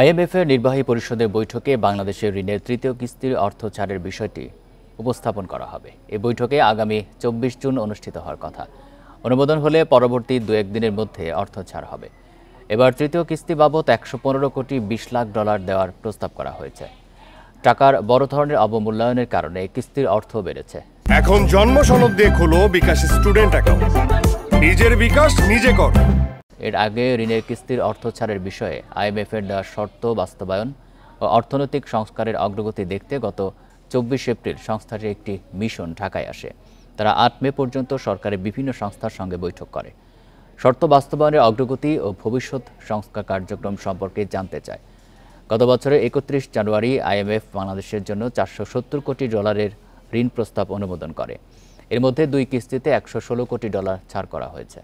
আইএমএফের নির্বাহী পরিষদের বৈঠকে বাংলাদেশের ঋণের তৃতীয় কিস্তির অর্থ ছাড়ের বিষয়টি উপস্থাপন করা হবে। এই বৈঠকে আগামী ২৪ জুন অনুষ্ঠিত হওয়ার কথা। অনুমোদন হলে পরবর্তী ২-১ দিনের মধ্যে অর্থ ছাড় হবে। এবার তৃতীয় কিস্তি বাবদ ১১৫ কোটি ২০ লাখ ডলার দেওয়ার প্রস্তাব করা হয়েছে। টাকার বড় ধরনের অবমূল্যায়নের কারণে কিস্তির অর্থ বেড়েছে। এখন জন্ম সনদ দিয়ে খোলো বিকাশ স্টুডেন্ট অ্যাকাউন্ট। নিজের বিকাশ নিজে কর। এর আগে ঋণের কিস্তির অর্থ ছাড়ের বিষয়ে আইএমএফের দেওয়া শর্ত বাস্তবায়ন ও অর্থনৈতিক সংস্কারের অগ্রগতি দেখতে গত ২৪ এপ্রিল সংস্থাটির একটি মিশন ঢাকায় আসে। তারা ৮ মে পর্যন্ত সরকারের বিভিন্ন সংস্থার সঙ্গে বৈঠক করে। শর্ত বাস্তবায়নের অগ্রগতি ও ভবিষ্যৎ সংস্কার কার্যক্রম সম্পর্কে জানতে চায়। গত বছরের ৩১ জানুয়ারি আইএমএফ বাংলাদেশের জন্য ৪৭০ কোটি ডলারের ঋণ প্রস্তাব অনুমোদন করে। এর মধ্যে ২ কিস্তিতে ১১৬ কোটি ডলার ছাড় করা হয়েছে।